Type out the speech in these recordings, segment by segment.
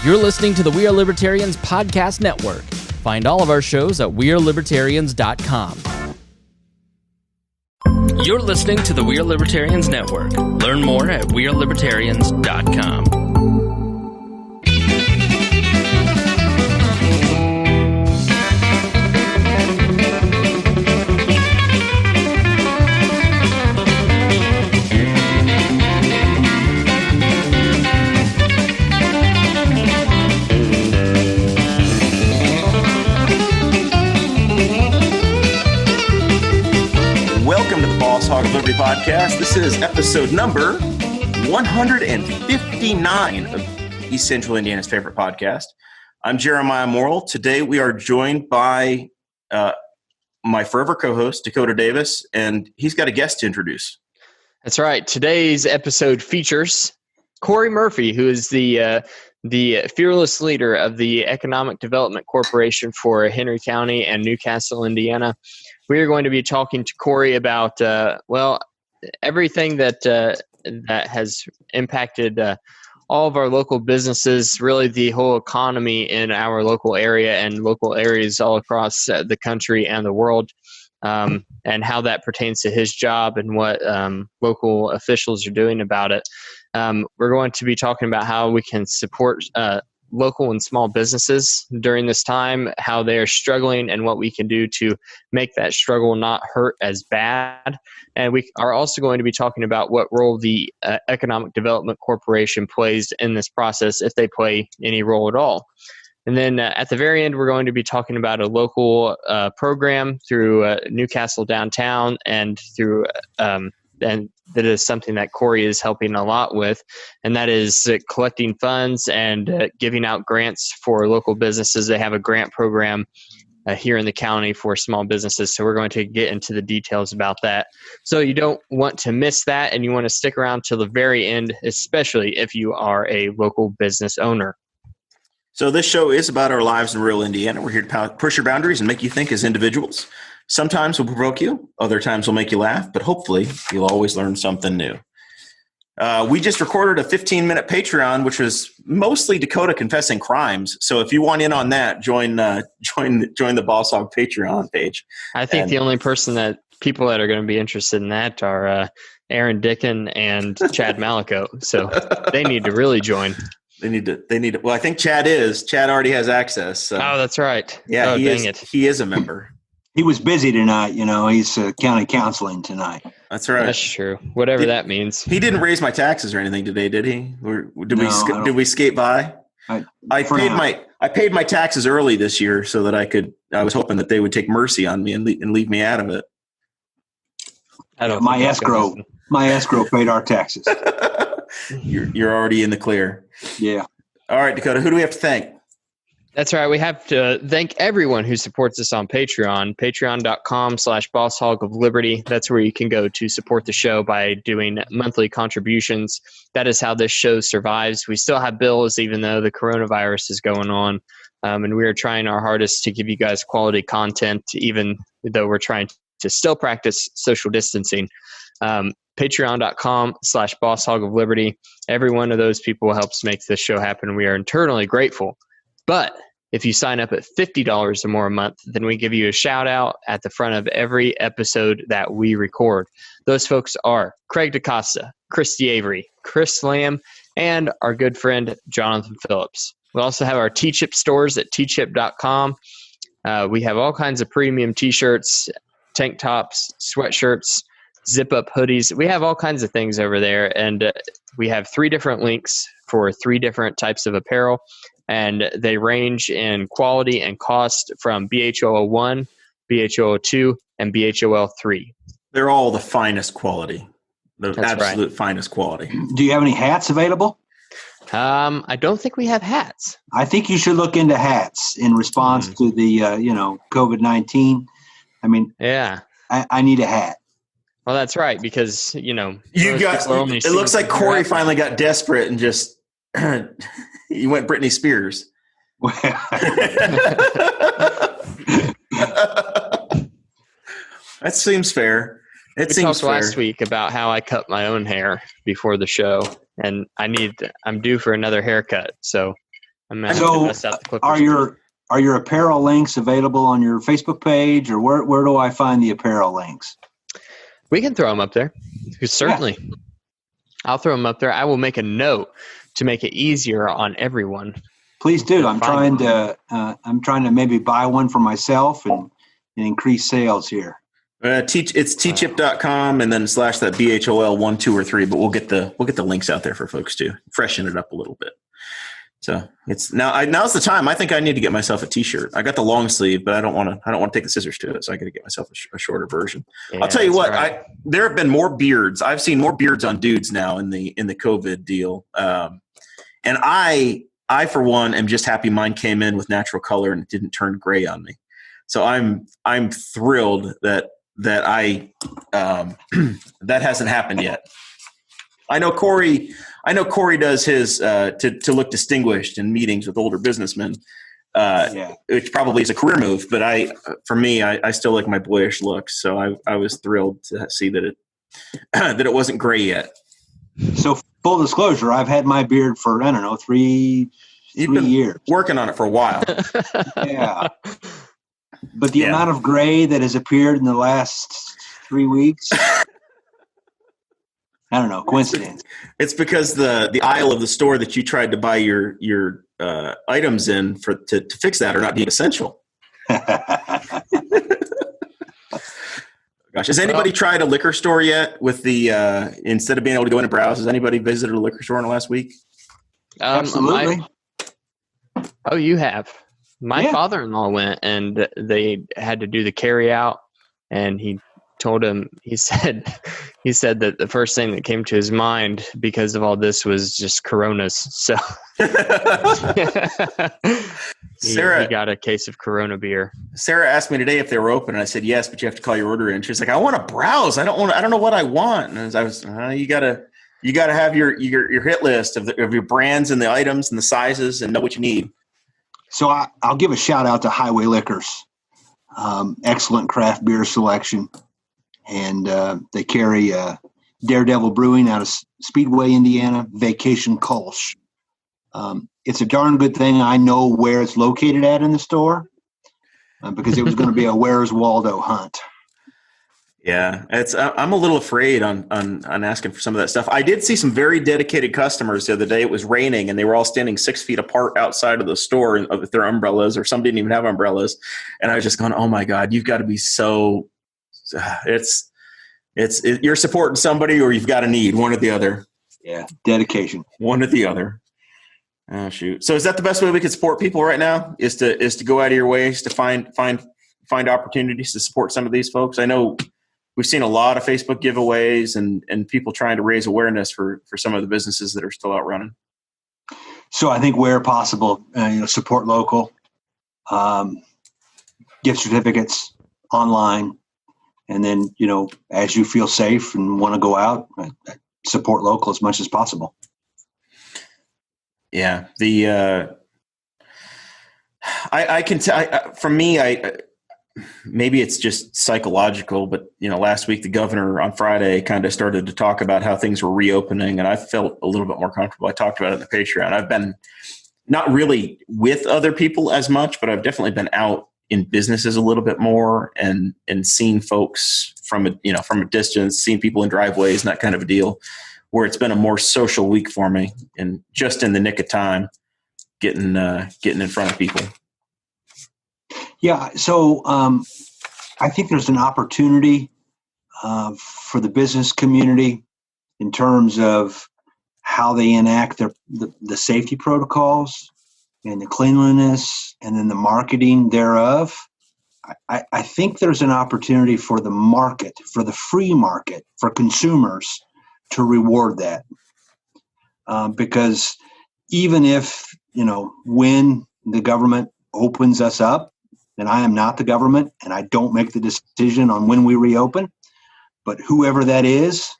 You're listening to the We Are Libertarians Podcast Network. Find all of our shows at wearelibertarians.com. You're listening to the We Are Libertarians Network. Learn more at wearelibertarians.com. Welcome to the Boss Hog of Liberty podcast. This is episode number 159 of East Central Indiana's favorite podcast. I'm Jeremiah Morrell. Today we are joined by my forever co-host, Dakota Davis, and he's got a guest to introduce. That's right. Today's episode features Corey Murphy, who is the fearless leader of the Economic Development Corporation for Henry County and Newcastle, Indiana. We are going to be talking to Corey about, everything that has impacted all of our local businesses, really the whole economy in our local area and local areas all across the country and the world, and how that pertains to his job and what local officials are doing about it. We're going to be talking about how we can support local and small businesses during this time, how they are struggling and what we can do to make that struggle not hurt as bad. And we are also going to be talking about what role the Economic Development Corporation plays in this process, if they play any role at all. And then at the very end, we're going to be talking about a local program through Newcastle downtown and through and that is something that Corey is helping a lot with, and that is collecting funds and giving out grants for local businesses. They have a grant program here in the county for small businesses, so we're going to get into the details about that. So you don't want to miss that, and you want to stick around till the very end, especially if you are a local business owner. So this show is about our lives in rural Indiana. We're here to push your boundaries and make you think as individuals. Sometimes we'll provoke you, other times we'll make you laugh, but hopefully you'll always learn something new. We just recorded a 15-minute Patreon, which was mostly Dakota confessing crimes. So if you want in on that, join the Boss Hog Patreon page. I think the only people that are going to be interested in that are Aaron Dickin and Chad Malico. So they need to really join. They need to. Well, I think Chad already has access. So. Oh, that's right. Yeah, oh, he is a member. He was busy tonight, he's county counseling tonight. That's right. That's true. Whatever that means. He didn't raise my taxes or anything today, did he? Did we skate by? I paid my taxes early this year so that I was hoping that they would take mercy on me and leave me out of it. My escrow paid our taxes. You're already in the clear. Yeah. All right, Dakota, who do we have to thank? That's right. We have to thank everyone who supports us on Patreon, patreon.com/bosshogofliberty. That's where you can go to support the show by doing monthly contributions. That is how this show survives. We still have bills, even though the coronavirus is going on. And we are trying our hardest to give you guys quality content, even though we're trying to still practice social distancing. Patreon.com/bosshogofliberty. Every one of those people helps make this show happen. We are eternally grateful. But if you sign up at $50 or more a month, then we give you a shout out at the front of every episode that we record. Those folks are Craig DaCosta, Christy Avery, Chris Lamb, and our good friend Jonathan Phillips. We also have our T-Chip stores at tchip.com. We have all kinds of premium T-shirts, tank tops, sweatshirts, zip-up hoodies. We have all kinds of things over there, and we have 3 different links for 3 different types of apparel. And they range in quality and cost from BHO01, BHO02, and BHOL3. They're all the finest quality, That's absolute right. finest quality. Do you have any hats available? I don't think we have hats. I think you should look into hats in response to the, COVID-19. I mean, Yeah. I need a hat. Well, that's right, because, It looks like Corey finally got desperate and just you went Britney Spears. That seems fair. We talked last week about how I cut my own hair before the show, and I'm due for another haircut. So I'm going to So, bust out the are your apparel links available on your Facebook page, or where do I find the apparel links? We can throw them up there. Certainly. Yeah. I'll throw them up there. I will make a note to make it easier on everyone. Please do. I'm trying to maybe buy one for myself and increase sales here. It's teachip.com and then / that BHOL 1, 2, or 3, but we'll get the links out there for folks to freshen it up a little bit. So it's now's the time. I think I need to get myself a t-shirt. I got the long sleeve, but I don't want to take the scissors to it. So I got to get myself a shorter version. Yeah, I'll tell you what, right. There have been more beards. I've seen more beards on dudes now in the COVID deal. And I for one am just happy mine came in with natural color and it didn't turn gray on me. So I'm thrilled that I that hasn't happened yet. I know Corey does his to look distinguished in meetings with older businessmen, which probably is a career move. But I still like my boyish look. So I was thrilled to see that it wasn't gray yet. So full disclosure, I've had my beard for, I don't know, 3 years. Working on it for a while. Yeah. But the amount of gray that has appeared in the last 3 weeks, I don't know, coincidence. It's because the aisle of the store that you tried to buy your items in to fix that are not being essential. Gosh, has anybody tried a liquor store yet with the instead of being able to go in and browse? Has anybody visited a liquor store in the last week? Absolutely. You have. My father-in-law went and they had to do the carry out, and he told him, he said that the first thing that came to his mind because of all this was just Coronas. So he got a case of Corona beer. Sarah asked me today if they were open, and I said yes, but you have to call your order in. She's like, I want to browse. I don't know what I want. And I was, you gotta have your hit list of your brands and the items and the sizes and know what you need. So I'll give a shout out to Highway Liquors. Excellent craft beer selection. And they carry Daredevil Brewing out of Speedway, Indiana, Vacation Kolsch. It's a darn good thing I know where it's located at in the store because it was going to be a Where's Waldo hunt. Yeah, I'm a little afraid on asking for some of that stuff. I did see some very dedicated customers the other day. It was raining, and they were all standing 6 feet apart outside of the store with their umbrellas, or some didn't even have umbrellas. And I was just going, "Oh my God, you've got to be so." You're supporting somebody, or you've got a need, one or the other. Yeah, dedication, one or the other. Oh shoot! So is that the best way we can support people right now? Is to go out of your ways to find opportunities to support some of these folks? I know we've seen a lot of Facebook giveaways and people trying to raise awareness for some of the businesses that are still out running. So I think where possible, support local, gift certificates online, and then, as you feel safe and want to go out, support local as much as possible. Yeah. I can tell for me, maybe it's just psychological, but last week the governor on Friday kind of started to talk about how things were reopening, and I felt a little bit more comfortable. I talked about it in the Patreon. I've been not really with other people as much, but I've definitely been out in businesses a little bit more and seen folks from a distance, seeing people in driveways and that kind of a deal, where it's been a more social week for me, and just in the nick of time getting in front of people. Yeah, so I think there's an opportunity for the business community in terms of how they enact the safety protocols and the cleanliness and then the marketing thereof. I think there's an opportunity for the market, for the free market, for consumers to reward that. Because even if, when the government opens us up, and I am not the government, and I don't make the decision on when we reopen, but whoever that is,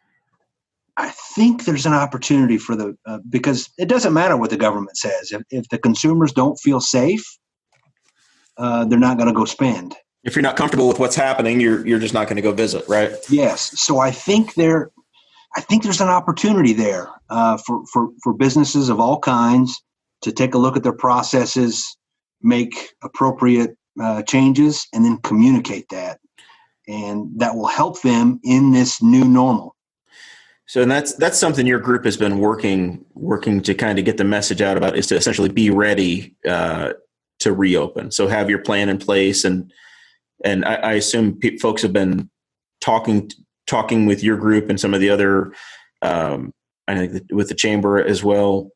I think there's an opportunity for because it doesn't matter what the government says. If the consumers don't feel safe, they're not going to go spend. If you're not comfortable with what's happening, you're just not going to go visit, right? Yes. So I think there's an opportunity there for businesses of all kinds to take a look at their processes, make appropriate changes, and then communicate that. And that will help them in this new normal. So and that's something your group has been working to kind of get the message out about, is to essentially be ready to reopen. So have your plan in place, and I assume folks have been talking with your group and some of the other, I think with the chamber as well,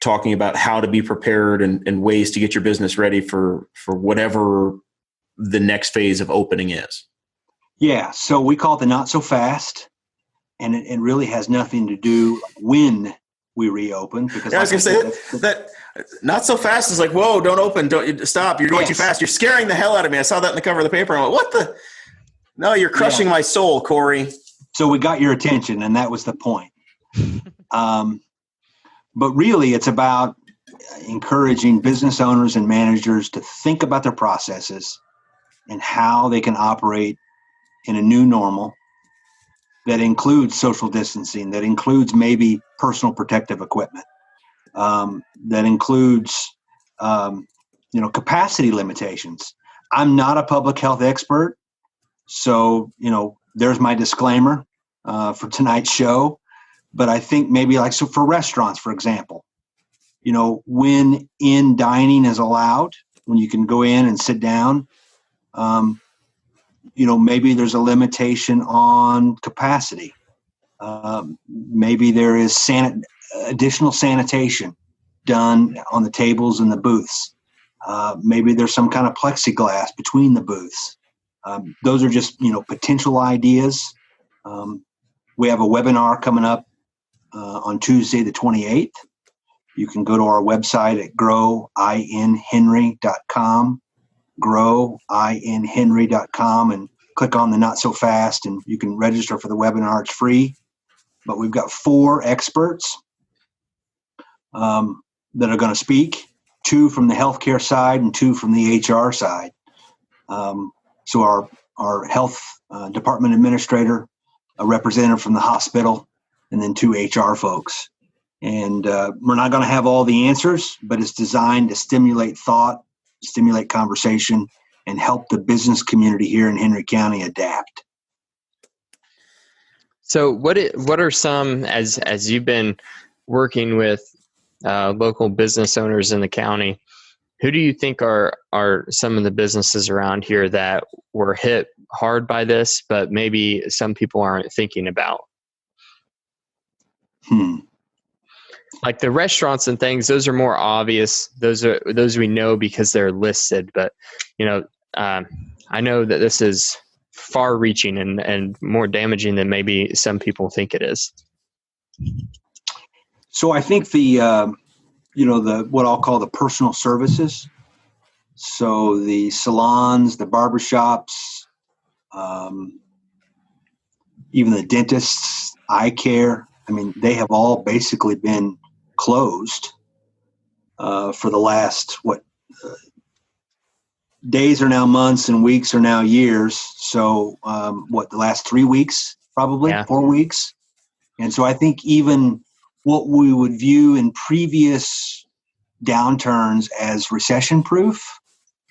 talking about how to be prepared and ways to get your business ready for whatever the next phase of opening is. Yeah, so we call it the not so fast, and it really has nothing to do when we reopen. Because I was going to say that not so fast is like, whoa, don't open, don't stop. You're going too fast. You're scaring the hell out of me. I saw that in the cover of the paper. I'm like, what the? No, you're crushing my soul, Corey. So we got your attention, and that was the point. But really, it's about encouraging business owners and managers to think about their processes and how they can operate in a new normal that includes social distancing, that includes maybe personal protective equipment, that includes, capacity limitations. I'm not a public health expert, so, there's my disclaimer for tonight's show. But I think maybe so for restaurants, for example, when in dining is allowed, when you can go in and sit down, maybe there's a limitation on capacity. Maybe there is additional sanitation done on the tables and the booths. Maybe there's some kind of plexiglass between the booths. Those are just, potential ideas. We have a webinar coming up on Tuesday, the 28th. You can go to our website at growinhenry.com. growinhenry.com and click on the not so fast, and you can register for the webinar. It's free, but we've got 4 experts that are going to speak, 2 from the healthcare side and 2 from the HR side. So our health department administrator, a representative from the hospital, and then 2 HR folks. And we're not going to have all the answers, but it's designed to stimulate thought, stimulate conversation, and help the business community here in Henry County adapt. So what are some, as you've been working with local business owners in the county, who do you think are some of the businesses around here that were hit hard by this, but maybe some people aren't thinking about? Like the restaurants and things, those are more obvious. Those we know because they're listed. But I know that this is far-reaching and more damaging than maybe some people think it is. So I think the what I'll call the personal services. So the salons, the barbershops, even the dentists, eye care. I mean, they have all basically been closed for the last, days are now months and weeks are now years. So the last 3 weeks, probably 4 weeks. And so I think even what we would view in previous downturns as recession proof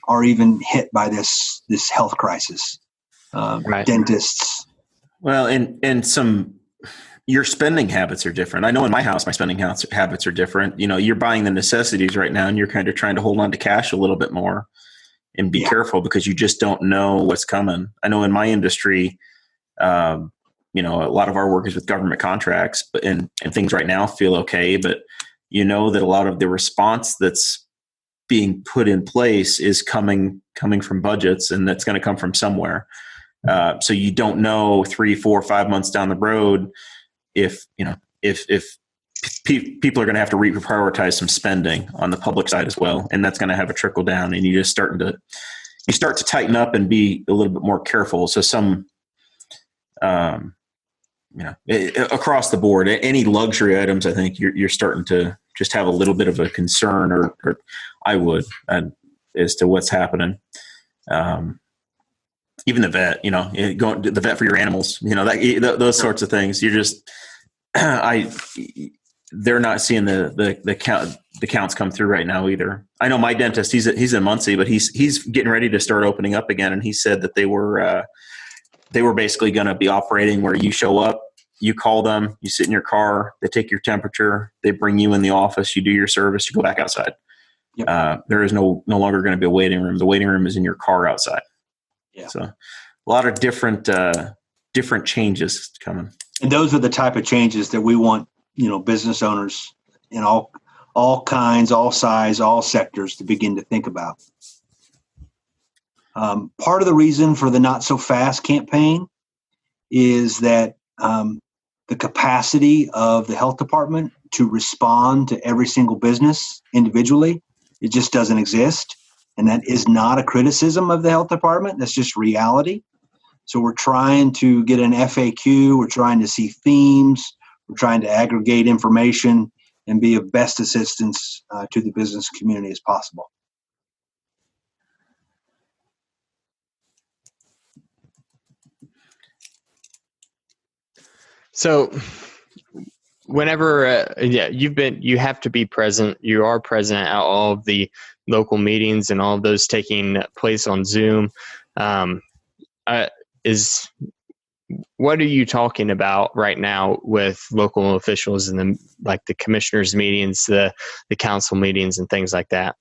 are even hit by this health crisis. Right. Dentists. Well, and your spending habits are different. I know in my house, my spending habits are different. You're buying the necessities right now, and you're kind of trying to hold on to cash a little bit more and be careful because you just don't know what's coming. I know in my industry, a lot of our work is with government contracts, and things right now feel okay, but that a lot of the response that's being put in place is coming from budgets, and that's going to come from somewhere. So you don't know 3, 4, 5 months down the road if people are going to have to reprioritize some spending on the public side as well, and that's going to have a trickle down, and you start to tighten up and be a little bit more careful. So some, across the board, any luxury items, I think you're starting to just have a little bit of a concern, or I would, as to what's happening. Even the vet, going to the vet for your animals, those sorts of things. You're just, they're not seeing the the counts come through right now either. I know my dentist, he's in Muncie, but he's getting ready to start opening up again. And he said that they were basically going to be operating where you show up, you call them, you sit in your car, they take your temperature, they bring you in the office, you do your service, you go back outside. Yep. There is no longer going to be a waiting room. The waiting room is in your car outside. Yeah. So a lot of different changes coming. And those are the type of changes that we want, business owners in all kinds, all size, all sectors to begin to think about. Part of the reason for the Not So Fast campaign is that the capacity of the health department to respond to every single business individually, it just doesn't exist. And that is not a criticism of the health department. That's just reality. So we're trying to get an FAQ. We're trying to see themes. We're trying to aggregate information and be of best assistance to the business community as possible. So whenever, you have to be present. You are present at all of the local meetings and all of those taking place on Zoom. What are you talking about right now with local officials and the commissioners meetings, the council meetings and things like that?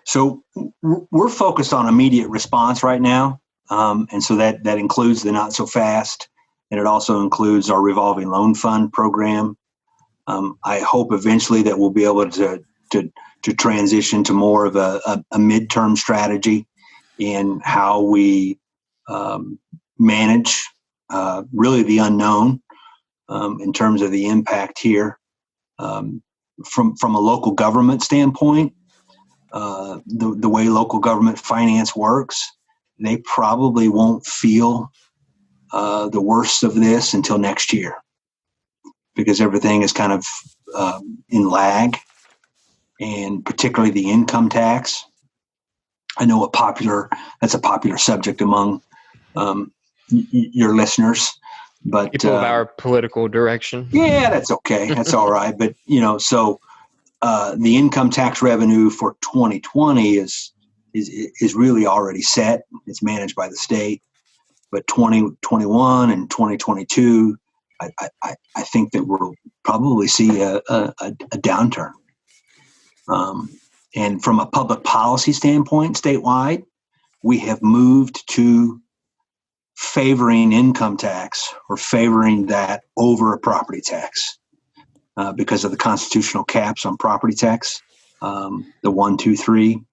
So we're focused on immediate response right now. And so that includes the Not So Fast, and it also includes our revolving loan fund program. I hope eventually that we'll be able to transition to more of a midterm strategy in how we manage really the unknown in terms of the impact here. From a local government standpoint, the way local government finance works, they probably won't feel the worst of this until next year, because everything is kind of in lag, and particularly the income tax. I know that's a popular subject among your listeners, but people of our political direction. Yeah, that's okay. That's all right. But so the income tax revenue for 2020 is really already set. It's managed by the state. But 2021 and 2022, I think that we'll probably see a downturn. And from a public policy standpoint, statewide, we have moved to favoring income tax or favoring that over a property tax because of the constitutional caps on property tax, the 1, 2, 3.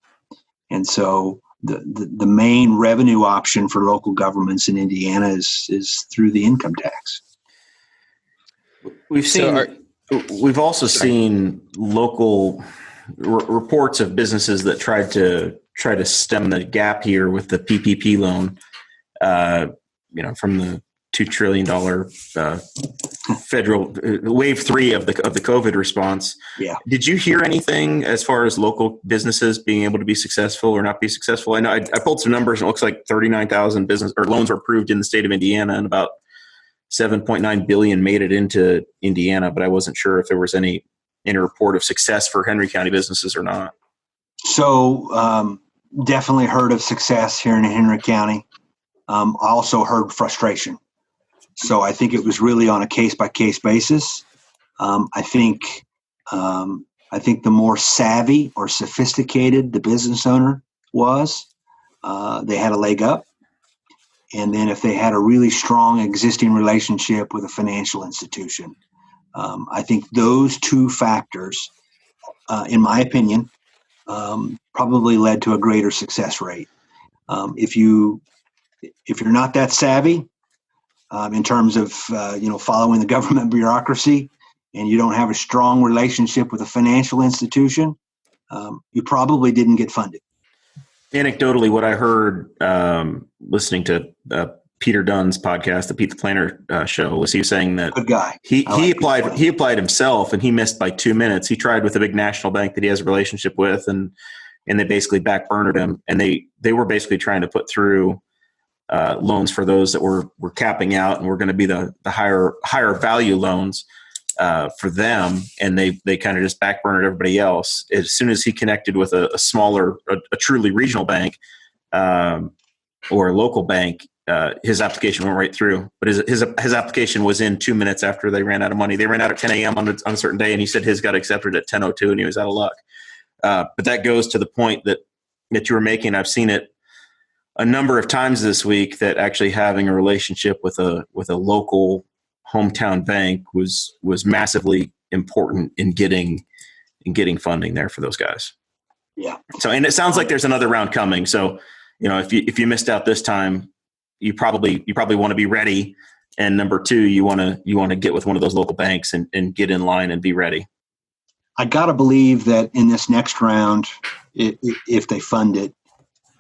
And so the main revenue option for local governments in Indiana is through the income tax. We've also seen local reports of businesses that tried to stem the gap here with the PPP loan. From the $2 trillion federal wave 3 of the COVID response. Yeah. Did you hear anything as far as local businesses being able to be successful or not be successful? I know I pulled some numbers, and it looks like 39,000 business or loans were approved in the state of Indiana, and about 7.9 billion made it into Indiana. But I wasn't sure if there was any report of success for Henry County businesses or not. So definitely heard of success here in Henry County. I also heard frustration. So I think it was really on a case-by-case basis. I think the more savvy or sophisticated the business owner was, they had a leg up. And then if they had a really strong existing relationship with a financial institution, I think those two factors, in my opinion, probably led to a greater success rate. If you're not that savvy in terms of following the government bureaucracy, and you don't have a strong relationship with a financial institution, you probably didn't get funded. Anecdotally, what I heard listening to Peter Dunn's podcast, the Pete the Planner show, was he was saying that good guy. He applied himself, and he missed by 2 minutes. He tried with a big national bank that he has a relationship with, and they basically backburnered him. And they were basically trying to put through loans for those that were capping out and were going to be the higher value loans. for them, and they kind of just backburnered everybody else. As soon as he connected with a smaller, a truly regional bank or a local bank, his application went right through. But his application was in 2 minutes after they ran out of money. They ran out at 10 a.m. on a certain day, and he said his got accepted at 10:02, and he was out of luck. But that goes to the point that you were making. I've seen it a number of times this week, that actually having a relationship with a local hometown bank was massively important in getting funding there for those guys. Yeah. So, and it sounds like there's another round coming. So, if you missed out this time, you probably want to be ready. And number two, you want to get with one of those local banks and get in line and be ready. I got to believe that in this next round, if they fund it,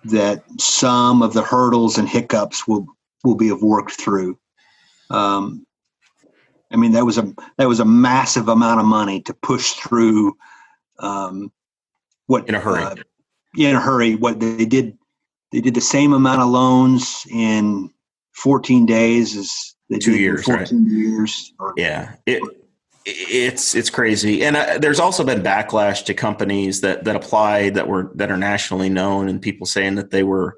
that some of the hurdles and hiccups will be worked through. I mean, that was a massive amount of money to push through. What in a hurry? In a hurry. What they did the same amount of loans in 14 days as they 2 did years, in 14 years. Yeah. It's crazy. And there's also been backlash to companies that applied that are nationally known, and people saying that they were,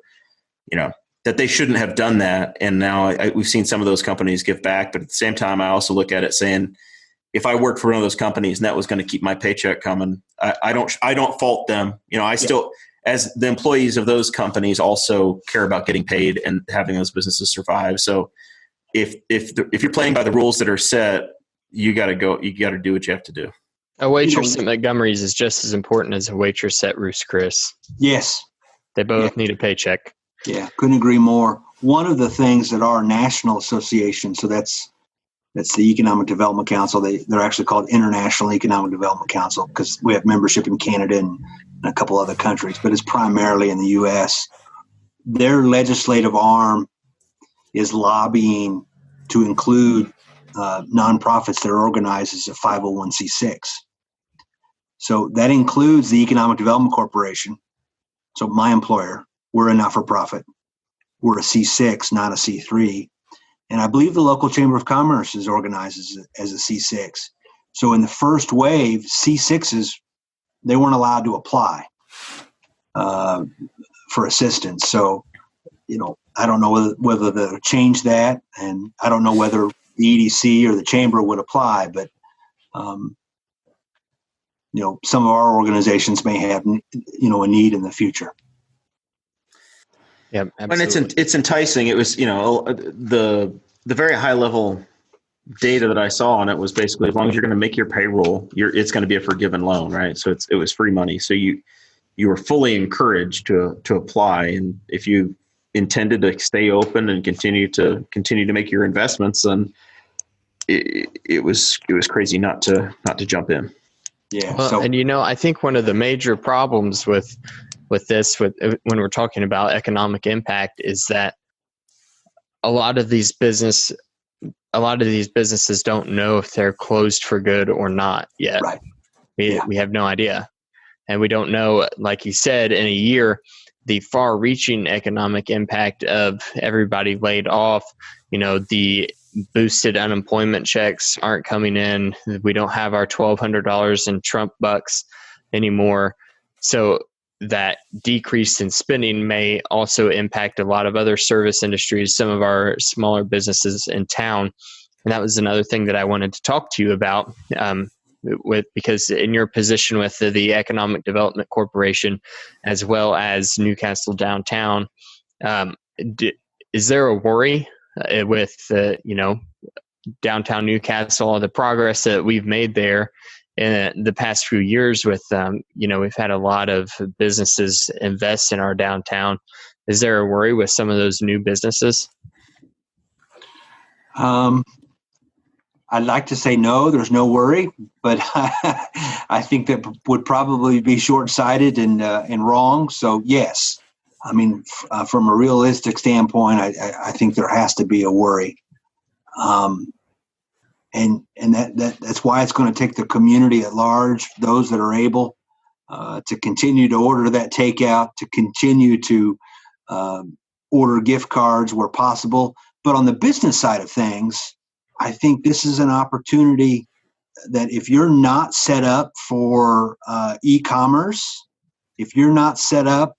that they shouldn't have done that. And now we've seen some of those companies give back. But at the same time, I also look at it saying, if I worked for one of those companies and that was going to keep my paycheck coming, I don't fault them. I still, as the employees of those companies, also care about getting paid and having those businesses survive. So if you're playing by the rules that are set, you got to do what you have to do. A waitress at Montgomery's is just as important as a waitress at Ruth's Chris. Yes. They both need a paycheck. Yeah, couldn't agree more. One of the things that our national association, so that's the Economic Development Council. They're actually called International Economic Development Council because we have membership in Canada and a couple other countries, but it's primarily in the U.S. Their legislative arm is lobbying to include nonprofits that are organized as a 501c6. So that includes the Economic Development Corporation. So my employer, we're a not-for-profit. We're a C6, not a C3. And I believe the local Chamber of Commerce is organized as a C6. So in the first wave, C6s, they weren't allowed to apply for assistance. So, I don't know whether they'll change that, and I don't know whether the EDC or the Chamber would apply, but, some of our organizations may have, a need in the future. Yeah, absolutely. And it's enticing. It was, the very high level data that I saw on it was basically, as long as you're going to make your payroll, it's going to be a forgiven loan, right? So it was free money. So you were fully encouraged to apply, and if you intended to stay open and continue to make your investments, then it was crazy not to jump in. Yeah. Well, and I think one of the major problems with this, when we're talking about economic impact, is that a lot of these businesses don't know if they're closed for good or not yet. Right. We have no idea. And we don't know, like you said, in a year, the far-reaching economic impact of everybody laid off. The boosted unemployment checks aren't coming in. We don't have our $1,200 in Trump bucks anymore. So that decrease in spending may also impact a lot of other service industries, some of our smaller businesses in town. And that was another thing that I wanted to talk to you about, because in your position with the Economic Development Corporation, as well as Newcastle Downtown, is there a worry with downtown Newcastle, the progress that we've made there in the past few years with, we've had a lot of businesses invest in our downtown. Is there a worry with some of those new businesses? I'd like to say no, there's no worry, but I think that would probably be short-sighted and wrong. So yes, I mean, from a realistic standpoint, I think there has to be a worry. And that's why it's going to take the community at large, those that are able, to continue to order that takeout, to continue to order gift cards where possible. But on the business side of things, I think this is an opportunity that if you're not set up for e-commerce, if you're not set up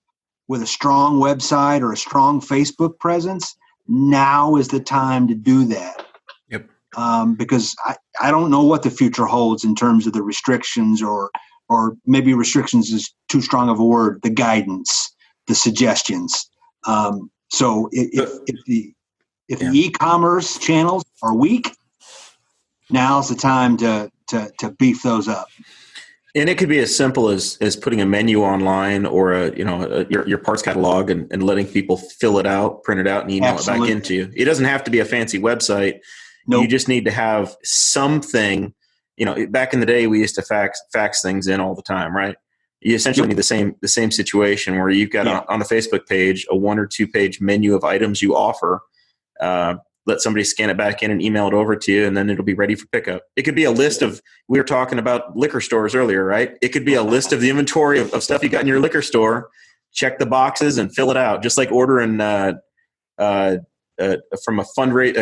with a strong website or a strong Facebook presence, now is the time to do that. Yep. Because I don't know what the future holds in terms of the restrictions, or maybe restrictions is too strong of a word, the guidance, the suggestions. So if the e-commerce channels are weak, now's the time to beef those up. And it could be as simple as putting a menu online, or your parts catalog, and letting people fill it out, print it out, and email Absolutely. it back into you. It doesn't have to be a fancy website. Nope. You just need to have something. Back in the day, we used to fax things in all the time, right? You essentially need the same situation where you've got on the Facebook page a 1 or 2 page menu of items you offer. Let somebody scan it back in and email it over to you, and then it'll be ready for pickup. It could be a list of, we were talking about liquor stores earlier, right? It could be a list of the inventory of stuff you got in your liquor store. Check the boxes and fill it out, just like ordering from a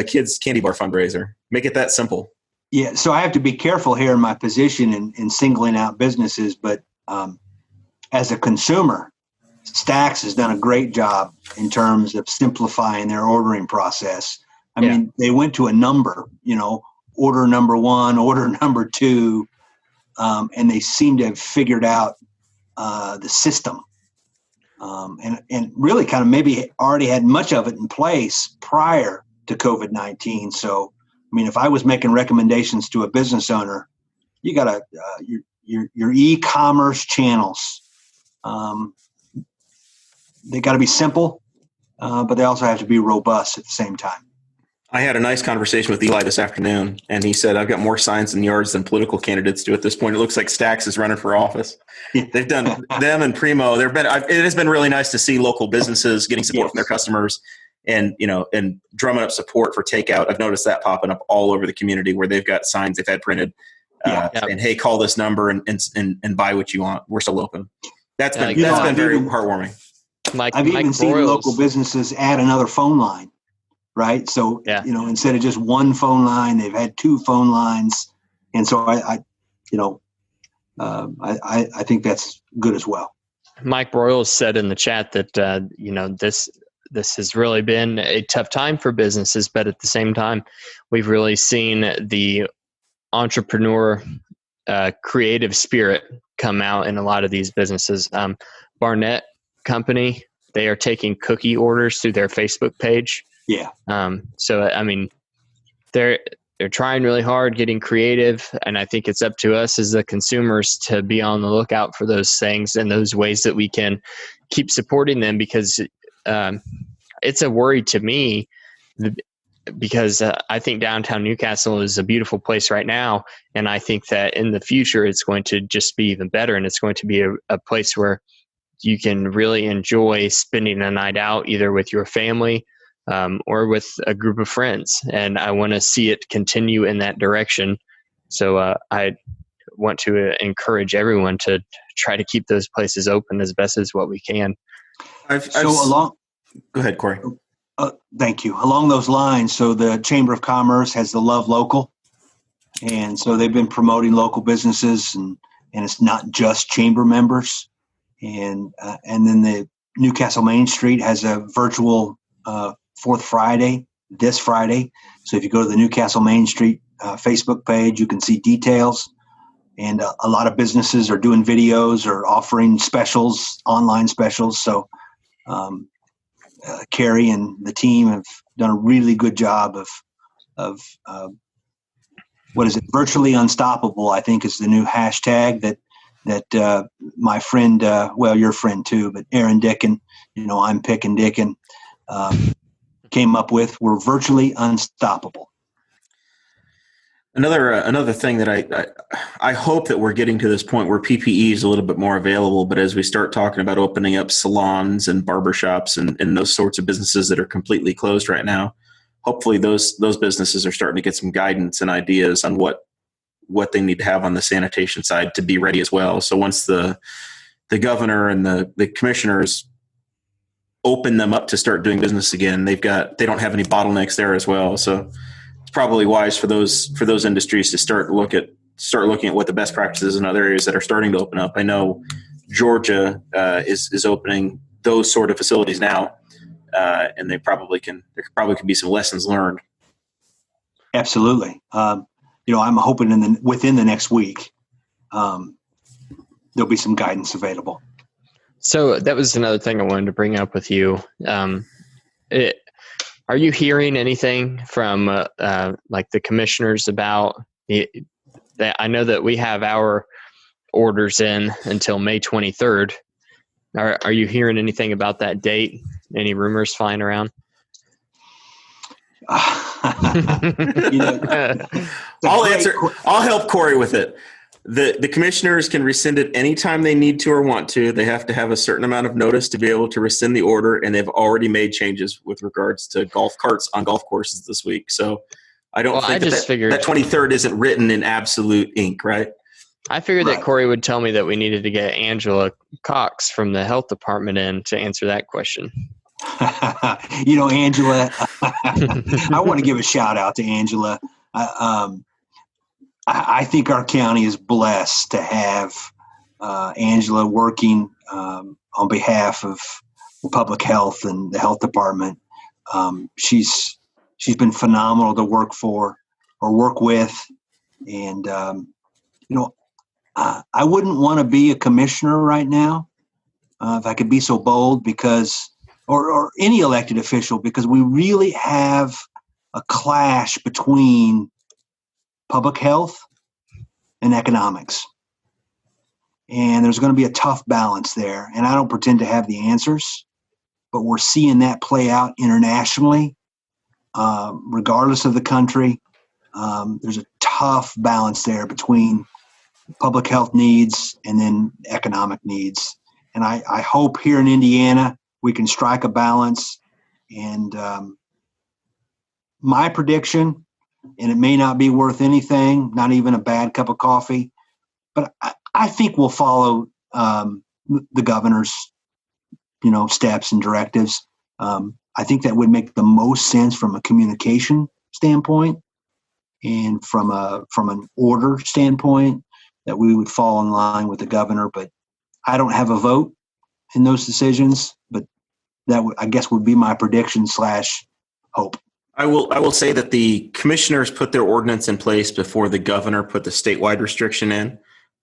kid's candy bar fundraiser. Make it that simple. Yeah, so I have to be careful here in my position in singling out businesses, but as a consumer, Stax has done a great job in terms of simplifying their ordering process. I mean, they went to a number, order number 1, order number 2, and they seem to have figured out the system, and really kind of maybe already had much of it in place prior to COVID-19. So, I mean, if I was making recommendations to a business owner, you got to your e-commerce channels. They got to be simple, but they also have to be robust at the same time. I had a nice conversation with Eli this afternoon, and he said, I've got more signs in yards than political candidates do at this point. It looks like Stax is running for office. They've done them and Primo. It has been really nice to see local businesses getting support from their customers, and drumming up support for takeout. I've noticed that popping up all over the community where they've got signs they've had printed saying, hey, call this number and buy what you want. We're still open. That's been very heartwarming. I've even seen local businesses add another phone line. Right. So, instead of just one phone line, they've had 2 phone lines. And so I think that's good as well. Mike Broyles said in the chat that, this has really been a tough time for businesses, but at the same time, we've really seen the entrepreneur creative spirit come out in a lot of these businesses. Barnett Company, they are taking cookie orders through their Facebook page. Yeah. So, I mean, they're trying really hard, getting creative, and I think it's up to us as the consumers to be on the lookout for those things and those ways that we can keep supporting them, because it's a worry to me, because I think downtown Newcastle is a beautiful place right now, and I think that in the future it's going to just be even better, and it's going to be a place where you can really enjoy spending a night out either with your family or with a group of friends. And I want to see it continue in that direction. So I want to encourage everyone to try to keep those places open as best as what we can. Go ahead, Corey. Thank you. Along those lines, so the Chamber of Commerce has the Love Local. And so they've been promoting local businesses, and it's not just chamber members. And then the Newcastle Main Street has a virtual Fourth Friday, this Friday. So if you go to the Newcastle Main Street Facebook page, you can see details. And a lot of businesses are doing videos or offering specials, online specials. So Carrie and the team have done a really good job of what is it? Virtually Unstoppable, I think, is the new hashtag that my friend, your friend too, but Aaron Dickin, I'm picking Dickin, came up with. We're virtually unstoppable. Another thing that I hope that we're getting to this point where PPE is a little bit more available, but as we start talking about opening up salons and barbershops and those sorts of businesses that are completely closed right now, hopefully those businesses are starting to get some guidance and ideas on what they need to have on the sanitation side to be ready as well. So once the governor and the commissioners open them up to start doing business again, they don't have any bottlenecks there as well. So it's probably wise for those industries to start start looking at what the best practices in other areas that are starting to open up. I know Georgia is opening those sort of facilities now, and there probably can be some lessons learned. Absolutely. I'm hoping within the next week, there'll be some guidance available. So that was another thing I wanted to bring up with you. Are you hearing anything from like the commissioners about that? I know that we have our orders in until May 23rd. Are you hearing anything about that date? Any rumors flying around? I'll help Corey with it. The commissioners can rescind it anytime they need to or want to. They have to have a certain amount of notice to be able to rescind the order, and they've already made changes with regards to golf carts on golf courses this week. So I don't think that 23rd isn't written in absolute ink, right? I figured that Corey would tell me that we needed to get Angela Cox from the health department in to answer that question. Angela, I want to give a shout out to Angela. I think our county is blessed to have Angela working on behalf of public health and the health department. She's been phenomenal to work for or work with, and I wouldn't want to be a commissioner right now if I could be so bold, because or any elected official, because we really have a clash between public health and economics. And there's going to be a tough balance there. And I don't pretend to have the answers, but we're seeing that play out internationally, regardless of the country. There's a tough balance there between public health needs and then economic needs. And I hope here in Indiana we can strike a balance. And my prediction, and it may not be worth anything, not even a bad cup of coffee, but I think we'll follow the governor's, steps and directives. I think that would make the most sense from a communication standpoint and from an order standpoint, that we would fall in line with the governor. But I don't have a vote in those decisions, but that I guess would be my prediction / hope. I will say that the commissioners put their ordinance in place before the governor put the statewide restriction in.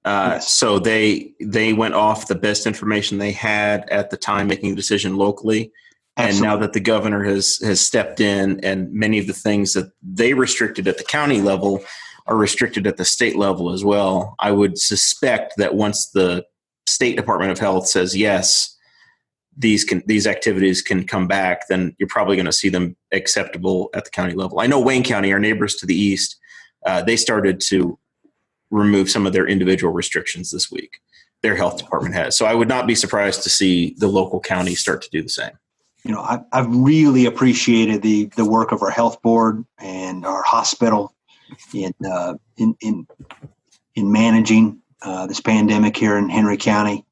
Yes. So they went off the best information they had at the time, making the decision locally. Absolutely. And now that the governor has stepped in, and many of the things that they restricted at the county level are restricted at the state level as well, I would suspect that once the State Department of Health says yes, these activities can come back, then you're probably going to see them acceptable at the county level. I know Wayne County, our neighbors to the east, they started to remove some of their individual restrictions this week. Their health department has. So I would not be surprised to see the local county start to do the same. I've really appreciated the work of our health board and our hospital in managing this pandemic here in Henry County.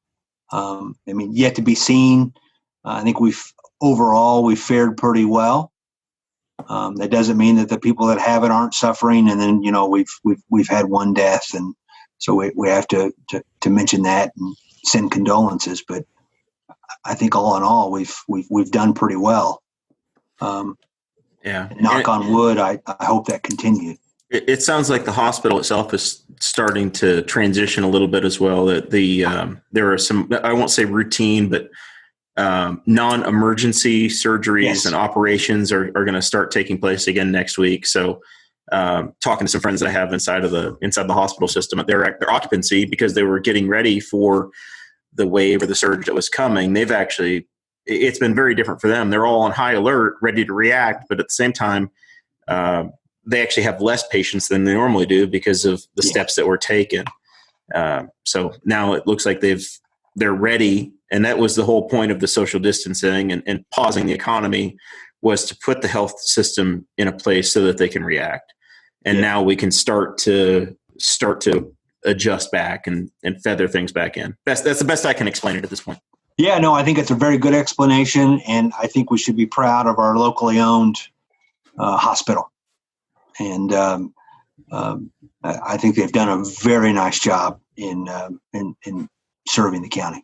Yet to be seen. I think we've fared pretty well. That doesn't mean that the people that have it aren't suffering. And then we've had one death, and so we have to mention that and send condolences. But I think all in all, we've done pretty well. Knock on wood. I hope that continues. It sounds like the hospital itself is starting to transition a little bit as well. That there are some, I won't say routine, but non-emergency surgeries and operations are going to start taking place again next week. So talking to some friends that I have inside the hospital system, their occupancy, because they were getting ready for the wave or the surge that was coming, it's been very different for them. They're all on high alert, ready to react, but at the same time, they actually have less patients than they normally do because of the steps that were taken. So now it looks like they're ready. And that was the whole point of the social distancing and pausing the economy, was to put the health system in a place so that they can react. And now we can start to adjust back and feather things back in. That's the best I can explain it at this point. Yeah, no, I think it's a very good explanation. And I think we should be proud of our locally owned hospital. And I think they've done a very nice job in serving the county.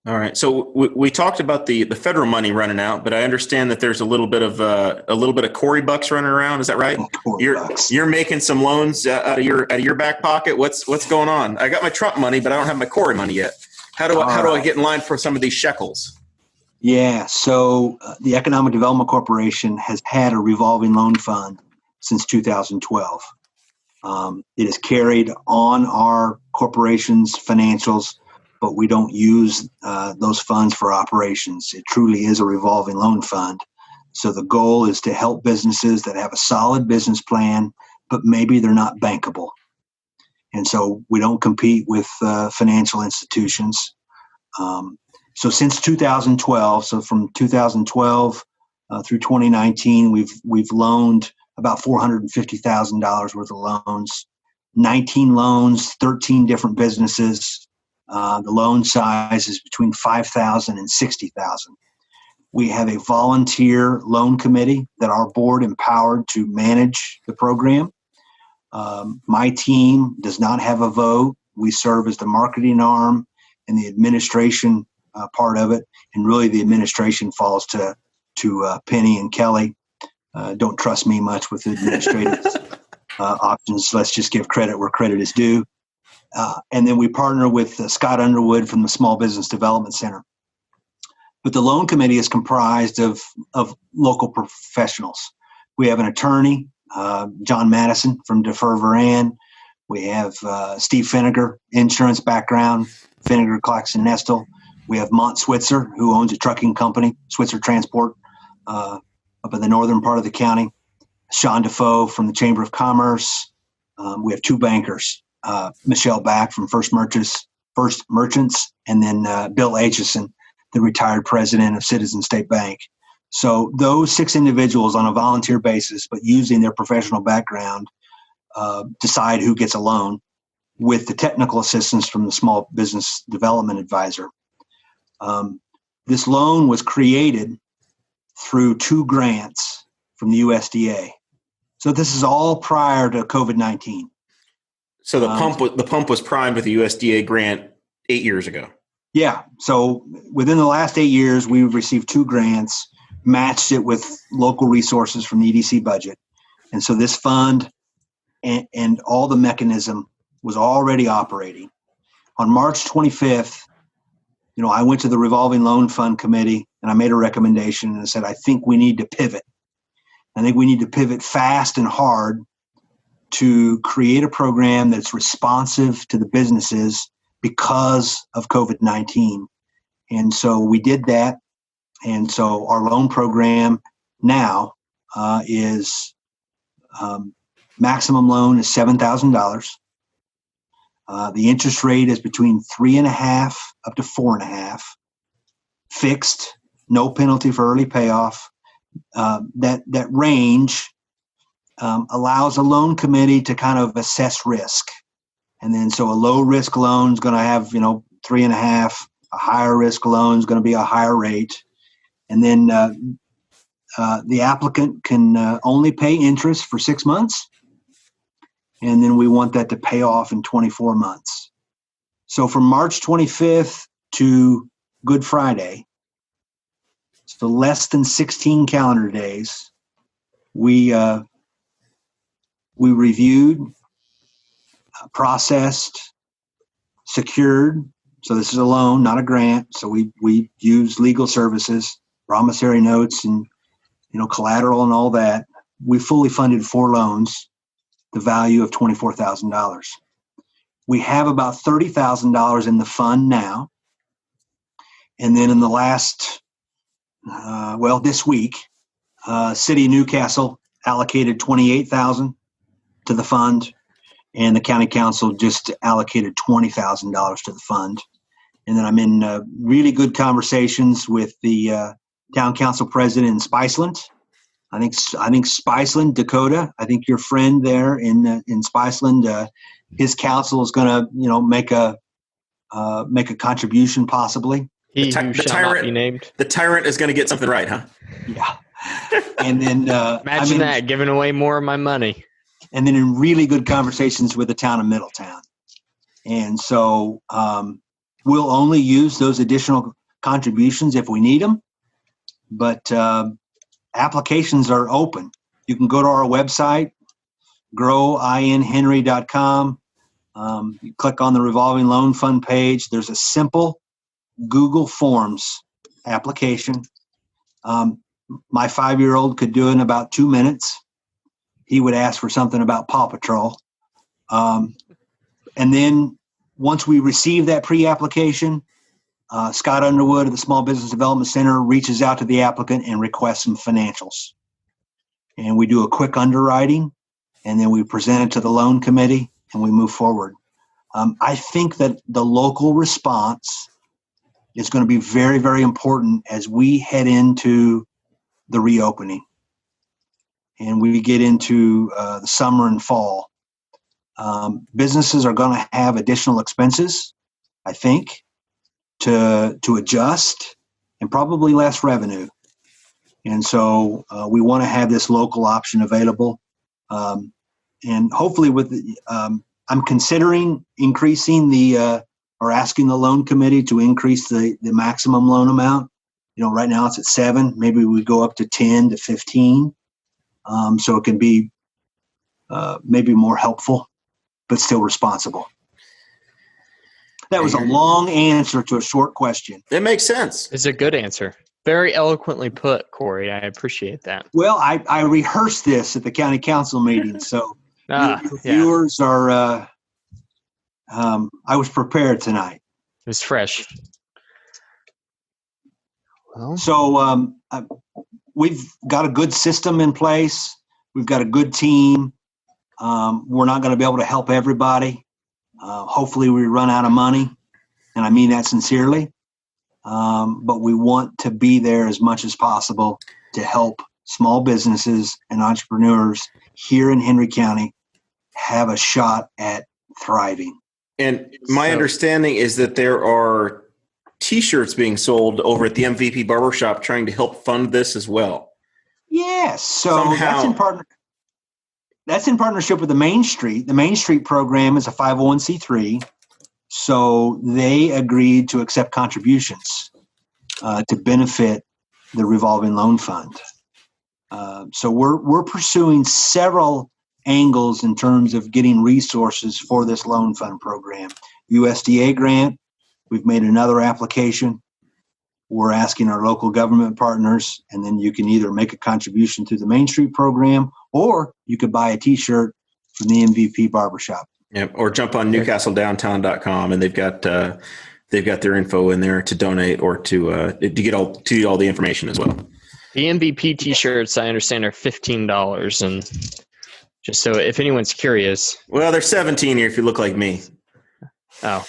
All right. So we talked about the federal money running out, but I understand that there's a little bit of Corey bucks running around. Is that right? You're making some loans out of your back pocket. What's going on? I got my Trump money, but I don't have my Corey money yet. How do I get in line for some of these shekels? Yeah. So the Economic Development Corporation has had a revolving loan fund since 2012. It is carried on our corporation's financials, but we don't use those funds for operations. It truly is a revolving loan fund. So the goal is to help businesses that have a solid business plan, but maybe they're not bankable. And so we don't compete with financial institutions. So since 2012, so from 2012 through 2019, we've loaned about $450,000 worth of loans, 19 loans, 13 different businesses. The loan size is between $5,000 and $60,000. We have a volunteer loan committee that our board empowered to manage the program. My team does not have a vote. We serve as the marketing arm and the administration part of it, and really the administration falls to Penny and Kelly. Don't trust me much with administrative options. Let's just give credit where credit is due. And then we partner with Scott Underwood from the Small Business Development Center. But the loan committee is comprised of local professionals. We have an attorney, John Madison from Defer Varan. We have Steve Finnegar, insurance background, Finnegar, Claxon, Nestle. We have Mont Switzer, who owns a trucking company, Switzer Transport, up in the northern part of the county. Sean Defoe from the Chamber of Commerce. We have two bankers, Michelle Back from First Merchants, and then Bill Aitchison, the retired president of Citizen State Bank. So those 6 individuals on a volunteer basis, but using their professional background, decide who gets a loan with the technical assistance from the Small Business Development Advisor. This loan was created through 2 grants from the USDA. So this is all prior to COVID-19. So the pump was primed with the USDA grant 8 years ago. Yeah. So within the last 8 years, we've received 2 grants, matched it with local resources from the EDC budget. And so this fund and all the mechanism was already operating. On March 25th, I went to the revolving loan fund committee and I made a recommendation and I said, I think we need to pivot. I think we need to pivot fast and hard to create a program that's responsive to the businesses because of COVID-19. And so we did that. And so our loan program now is maximum loan is $7,000. The interest rate is between 3.5% up to 4.5%, fixed, no penalty for early payoff. That range allows a loan committee to kind of assess risk. And then so a low risk loan is going to have, 3.5%, a higher risk loan is going to be a higher rate. And then the applicant can only pay interest for 6 months. And then we want that to pay off in 24 months. So from March 25th to Good Friday, so less than 16 calendar days, we reviewed, processed, secured. So this is a loan, not a grant. So we use legal services, promissory notes, and collateral and all that. We fully funded 4 loans, the value of $24,000. We have about $30,000 in the fund now. And then in the last, this week, City of Newcastle allocated $28,000 to the fund, and the county council just allocated $20,000 to the fund. And then I'm in really good conversations with the town council president in Spiceland. I think Spiceland, Dakota. I think your friend there in Spiceland, his council is going to make a contribution possibly. He who shall not be named. The tyrant is going to get something right, huh? Yeah. And then imagine that, giving away more of my money. and then in really good conversations with the town of Middletown. And so we'll only use those additional contributions if we need them, but applications are open. You can go to our website, growinhenry.com. You click on the revolving loan fund page. There's a simple Google Forms application. My 5-year-old could do it in about 2 minutes. He would ask for something about Paw Patrol. And then once we receive that pre-application, Scott Underwood of the Small Business Development Center reaches out to the applicant and requests some financials. And we do a quick underwriting, and then we present it to the loan committee, and we move forward. I think that the local response is going to be very, very important as we head into the reopening and we get into the summer and fall. Businesses are going to have additional expenses, I think, to adjust, and probably less revenue. And so we want to have this local option available. And hopefully I'm considering increasing or asking the loan committee to increase the maximum loan amount. Right now it's at 7. Maybe we go up to 10 to 15. So it can be maybe more helpful, but still responsible. That was a long answer to a short question. It makes sense. It's a good answer. Very eloquently put, Corey. I appreciate that. Well, I rehearsed this at the county council meeting, so your viewers are. I was prepared tonight. It was fresh. Well, so we've got a good system in place. We've got a good team. We're not going to be able to help everybody. Hopefully we run out of money, and I mean that sincerely. But we want to be there as much as possible to help small businesses and entrepreneurs here in Henry County have a shot at thriving. And my understanding is that there are T-shirts being sold over at the MVP Barbershop trying to help fund this as well. Yes. So that's in partnership with the Main Street. The Main Street program is a 501c3. So they agreed to accept contributions to benefit the revolving loan fund. So we're pursuing several angles in terms of getting resources for this loan fund program. USDA grant, we've made another application. We're asking our local government partners, and then you can either make a contribution through the Main Street program, or you could buy a T-shirt from the MVP Barbershop. Yep, or jump on newcastledowntown.com, and they've got their info in there to donate or to get all the information as well. The MVP T-shirts, I understand, are $15, and just so if anyone's curious. Well, they're $17 here if you look like me. Oh,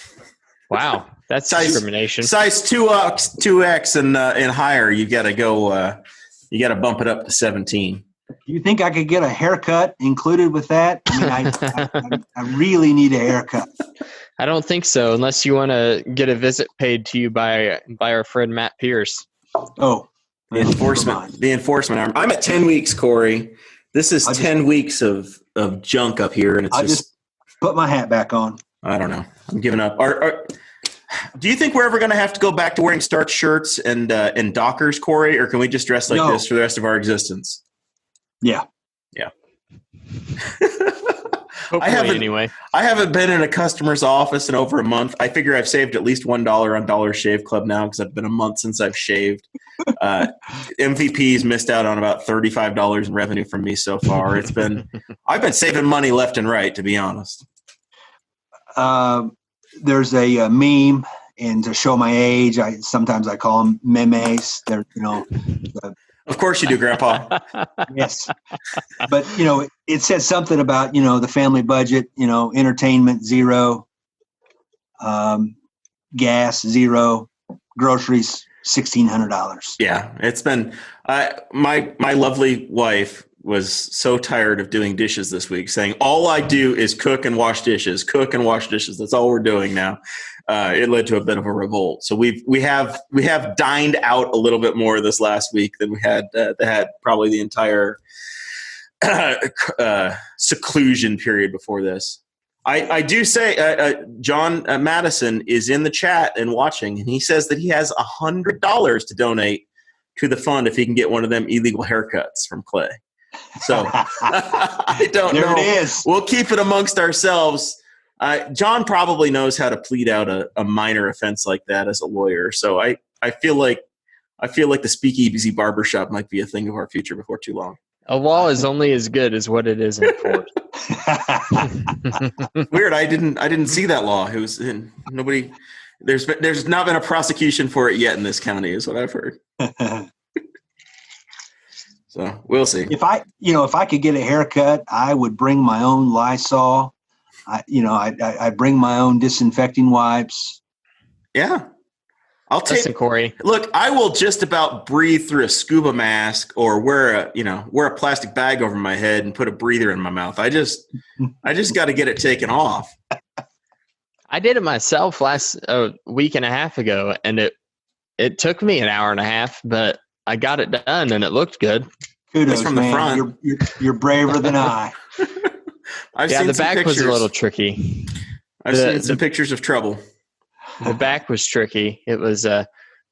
wow. That's discrimination. Size 2X and higher, you got to go. You got to bump it up to 17. Do you think I could get a haircut included with that? I mean, I really need a haircut. I don't think so, unless you want to get a visit paid to you by our friend Matt Pierce. Oh, the enforcement arm. I'm at 10 weeks, Corey. This is 10 weeks of junk up here, and I'll just put my hat back on. I don't know. I'm giving up. Do you think we're ever going to have to go back to wearing starch shirts and Dockers, Corey, or can we just dress like this for the rest of our existence? Yeah. Anyway. I haven't been in a customer's office in over a month. I figure I've saved at least $1 on Dollar Shave Club now because it's been a month since I've shaved. MVP's missed out on about $35 in revenue from me so far. I've been saving money left and right, to be honest. There's a meme, and to show my age, sometimes I call them memes. They're, of course you do, Grandpa. Yes. But, it says something about, the family budget, entertainment, zero, gas, zero, groceries, $1,600. Yeah. It's been, my lovely wife was so tired of doing dishes this week, saying all I do is cook and wash dishes. That's all we're doing now. It led to a bit of a revolt. So we have dined out a little bit more this last week than we had probably the entire seclusion period before this. I do say John Madison is in the chat and watching, and he says that he has $100 to donate to the fund if he can get one of them illegal haircuts from Clay. So I don't know. There it is. We'll keep it amongst ourselves. John probably knows how to plead out a minor offense like that as a lawyer. So I feel like the speakeasy barbershop might be a thing of our future before too long. A law is only as good as what it is enforced. Weird. I didn't see that law. It was nobody. There's not been a prosecution for it yet in this county, is what I've heard. So we'll see. If I could get a haircut, I would bring my own Lysol. I bring my own disinfecting wipes. Yeah. Listen, Corey. Look, I will just about breathe through a scuba mask or wear a plastic bag over my head and put a breather in my mouth. I just got to get it taken off. I did it myself a week and a half ago, and it took me an hour and a half, but I got it done and it looked good. Kudos, from man. the front. You're braver than I. The back was a little tricky. I've seen some pictures of trouble. The back was tricky. It was I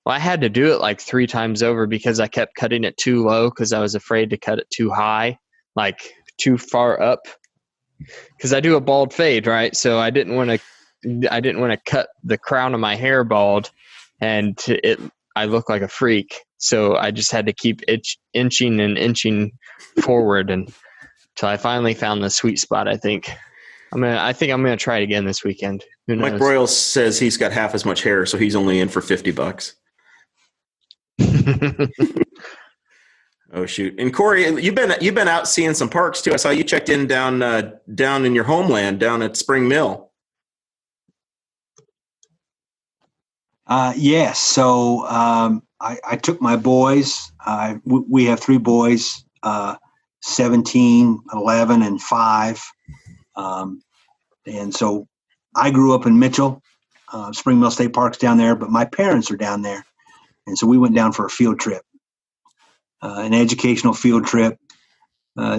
had to do it like 3 times over because I kept cutting it too low because I was afraid to cut it too high, like too far up. Because I do a bald fade, right? So I didn't want to cut the crown of my hair bald, and I look like a freak. So I just had to keep inching forward until I finally found the sweet spot. I think I'm gonna try it again this weekend. Who knows? Mike Broyles says he's got half as much hair, so he's only in for $50. Oh shoot! And Corey, you've been out seeing some parks too. I saw you checked in down in your homeland, down at Spring Mill. Yes. So I took my boys. We have 3 boys, 17, 11, and 5. And so I grew up in Mitchell. Spring Mill State Park's down there, but my parents are down there. And so we went down for a field trip, an educational field trip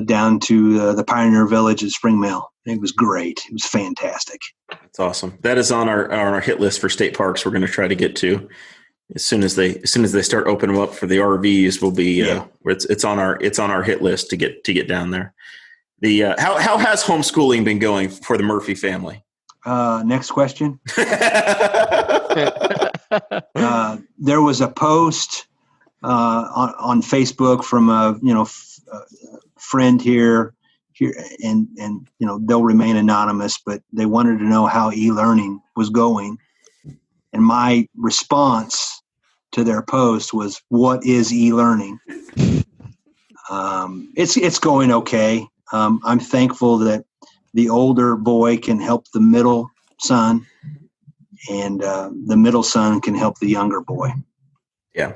down to the Pioneer Village at Spring Mill. It was great. It was fantastic. That's awesome. That is on our hit list for state parks. We're going to try to get to as soon as they start opening them up for the RVs. Will be it's on our hit list to get down there. The how has homeschooling been going for the Murphy family? Next question. There was a post on Facebook from a friend here, and they'll remain anonymous, but they wanted to know how e-learning was going, and my response to their post was, "What is e-learning?" It's going okay. I'm thankful that the older boy can help the middle son, and the middle son can help the younger boy. Yeah.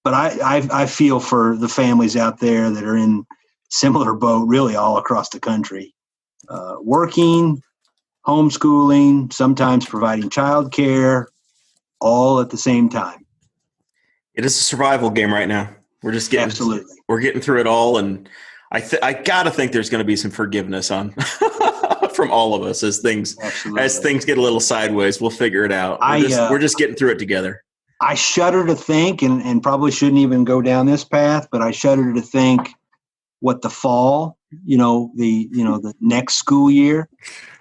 But I feel for the families out there that are in similar boat, really all across the country, working, homeschooling, sometimes providing childcare, all at the same time. It is a survival game right now. We're just getting We're getting through it all, and I gotta think there's going to be some forgiveness on from all of us as things get a little sideways. We'll figure it out. We're just getting through it together. I shudder to think, and probably shouldn't even go down this path, but I shudder to think what the fall, the next school year,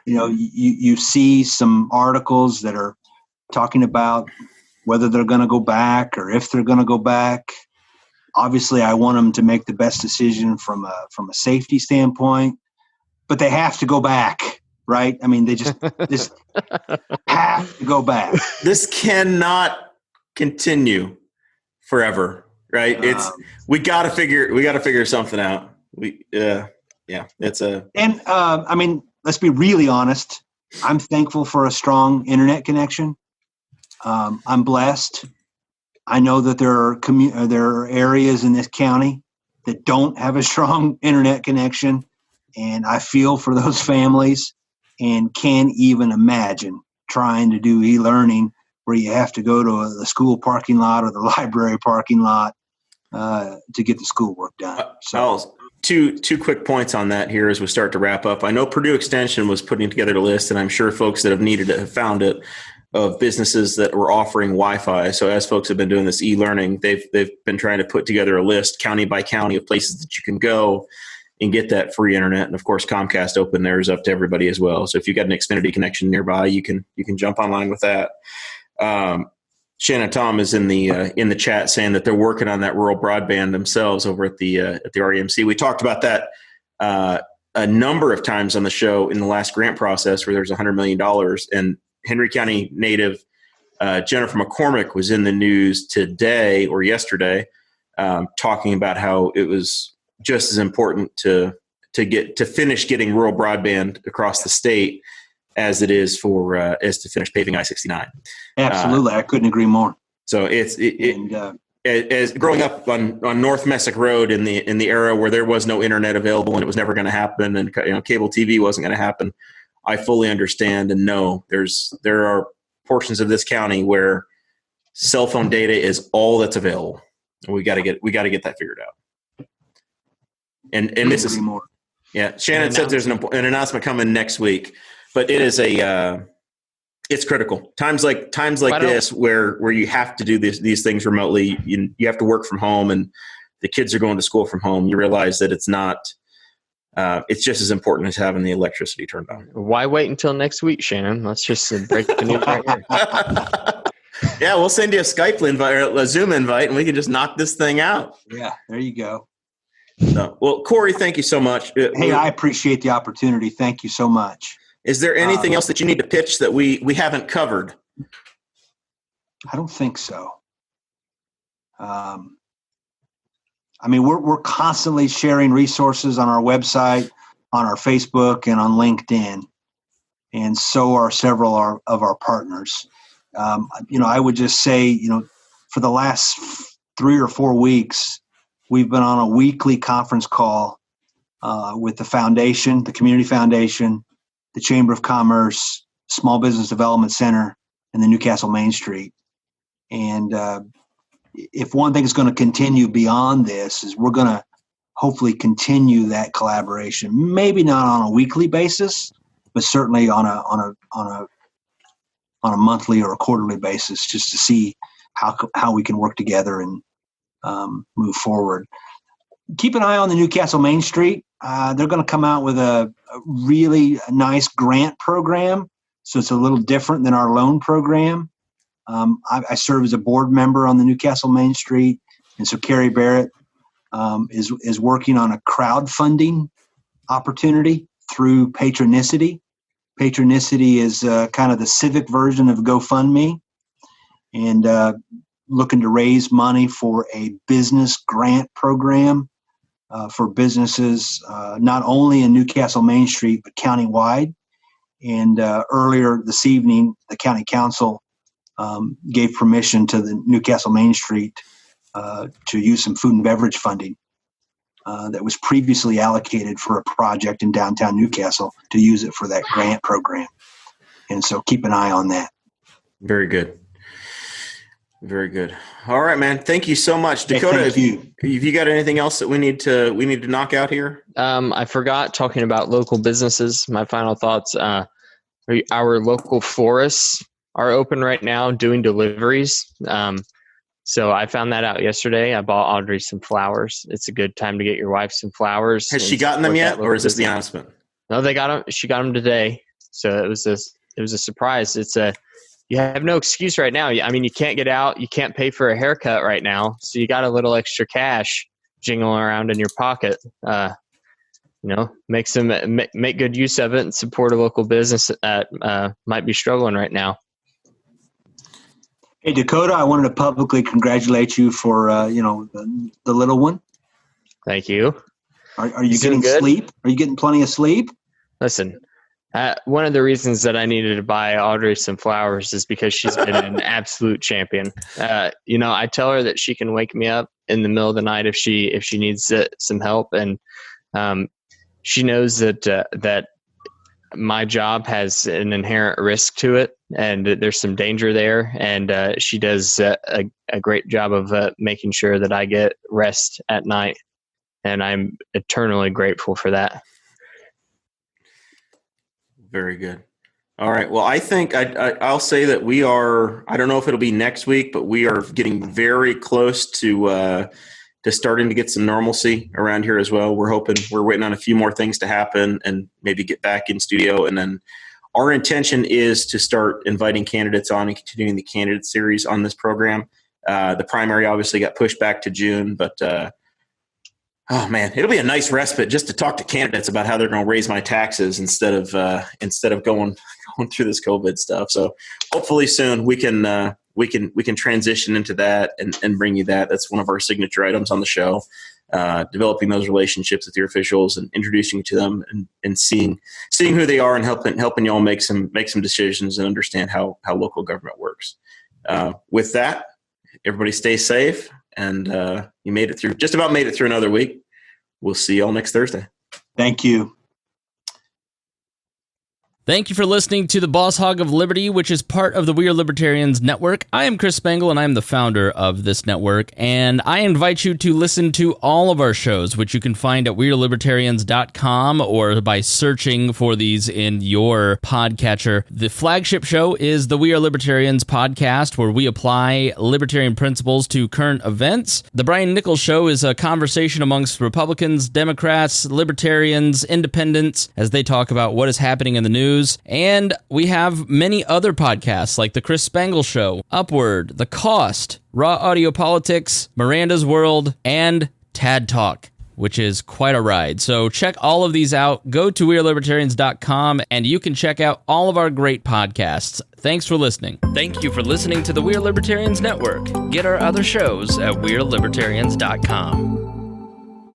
you see some articles that are talking about whether they're going to go back or if they're going to go back. Obviously, I want them to make the best decision from a safety standpoint, but they have to go back, right? I mean, they just have to go back. This cannot continue forever, right? We got to figure something out. Let's be really honest. I'm thankful for a strong internet connection. I'm blessed. I know that there are areas in this county that don't have a strong internet connection, and I feel for those families and can't even imagine trying to do e-learning where you have to go to the school parking lot or the library parking lot to get the schoolwork done. So I'll two quick points on that here as we start to wrap up. I know Purdue Extension was putting together a list, and I'm sure folks that have needed it have found it, of businesses that were offering Wi-Fi. So as folks have been doing this e-learning, they've been trying to put together a list county by county of places that you can go and get that free internet. And of course, Comcast opened theirs up to everybody as well. So if you've got an Xfinity connection nearby, you can jump online with that. Shannon Tom is in the chat saying that they're working on that rural broadband themselves over at the REMC. We talked about that a number of times on the show in the last grant process where there's $100 million. And Henry County native Jennifer McCormick was in the news today or yesterday talking about how it was just as important to finish getting rural broadband across the state as it is as to finish paving I-69. Absolutely, I couldn't agree more. So as growing up on North Messick Road in the era where there was no internet available and it was never going to happen, and cable TV wasn't going to happen, I fully understand and know there are portions of this county where cell phone data is all that's available. And we got to get that figured out. And this is more. Yeah, Shannon said there's an announcement coming next week, but it is it's critical. Times like this where you have to do these things remotely, you have to work from home, and the kids are going to school from home. You realize that it's not. It's just as important as having the electricity turned on. Why wait until next week, Shannon? Let's just break the news right here. Yeah, we'll send you a Skype invite or a Zoom invite, and we can just knock this thing out. Yeah, there you go. So, well, Corey, thank you so much. Hey, I appreciate the opportunity. Thank you so much. Is there anything else that you need to pitch that we haven't covered? I don't think so. We're constantly sharing resources on our website, on our Facebook, and on LinkedIn, and so are several of our partners. I would just say, for the last 3 or 4 weeks, we've been on a weekly conference call with the foundation, the community foundation, the Chamber of Commerce, Small Business Development Center, and the Newcastle Main Street. And if one thing is going to continue beyond this, is we're going to hopefully continue that collaboration. Maybe not on a weekly basis, but certainly on a monthly or a quarterly basis, just to see how we can work together and move forward. Keep an eye on the Newcastle Main Street. They're going to come out with a really nice grant program, so it's a little different than our loan program. I serve as a board member on the Newcastle Main Street, and so Carrie Barrett is working on a crowdfunding opportunity through Patronicity. Patronicity is kind of the civic version of GoFundMe, and looking to raise money for a business grant program for businesses not only in Newcastle Main Street but countywide. And earlier this evening, the county council gave permission to the Newcastle Main Street to use some food and beverage funding that was previously allocated for a project in downtown Newcastle, to use it for that grant program. And so keep an eye on that. Very good. Very good. All right, man. Thank you so much, Dakota. Hey, thank you. Have you got anything else that we need to knock out here? I forgot talking about local businesses. My final thoughts. Our local florists are open right now doing deliveries. So I found that out yesterday. I bought Audrey some flowers. It's a good time to get your wife some flowers. Has she gotten them yet, or is this the announcement? No, they got them. She got them today. So it was a surprise. You have no excuse right now. I mean, you can't get out. You can't pay for a haircut right now. So you got a little extra cash jingling around in your pocket. Make good use of it and support a local business that might be struggling right now. Hey, Dakota, I wanted to publicly congratulate you for, the little one. Thank you. Are you getting sleep? Are you getting plenty of sleep? Listen, one of the reasons that I needed to buy Audrey some flowers is because she's been an absolute champion. I tell her that she can wake me up in the middle of the night if she needs some help, and she knows that my job has an inherent risk to it, and there's some danger there. And she does a great job of making sure that I get rest at night. and I'm eternally grateful for that. Very good. All right. Well, I think I'll say that we are, I don't know if it'll be next week, but we are getting very close to starting to get some normalcy around here as well. We're waiting on a few more things to happen and maybe get back in studio. And then our intention is to start inviting candidates on and continuing the candidate series on this program. The primary obviously got pushed back to June, but oh man, it'll be a nice respite just to talk to candidates about how they're going to raise my taxes instead of going through this COVID stuff. So hopefully soon we can transition into that and bring you that. That's one of our signature items on the show. Developing those relationships with your officials and introducing you to them and seeing who they are and helping you all make some decisions and understand how local government works. With that, everybody stay safe. And you just about made it through another week. We'll see y'all next Thursday. Thank you. Thank you for listening to the Boss Hog of Liberty, which is part of the We Are Libertarians Network. I am Chris Spangle, and I am the founder of this network, and I invite you to listen to all of our shows, which you can find at wearelibertarians.com or by searching for these in your podcatcher. The flagship show is the We Are Libertarians podcast, where we apply libertarian principles to current events. The Brian Nichols Show is a conversation amongst Republicans, Democrats, Libertarians, Independents, as they talk about what is happening in the news. And we have many other podcasts like The Chris Spangle Show, Upward, The Cost, Raw Audio Politics, Miranda's World, and Tad Talk, which is quite a ride. So check all of these out. Go to wearelibertarians.com and you can check out all of our great podcasts. Thanks for listening. Thank you for listening to the We Are Libertarians Network. Get our other shows at wearelibertarians.com.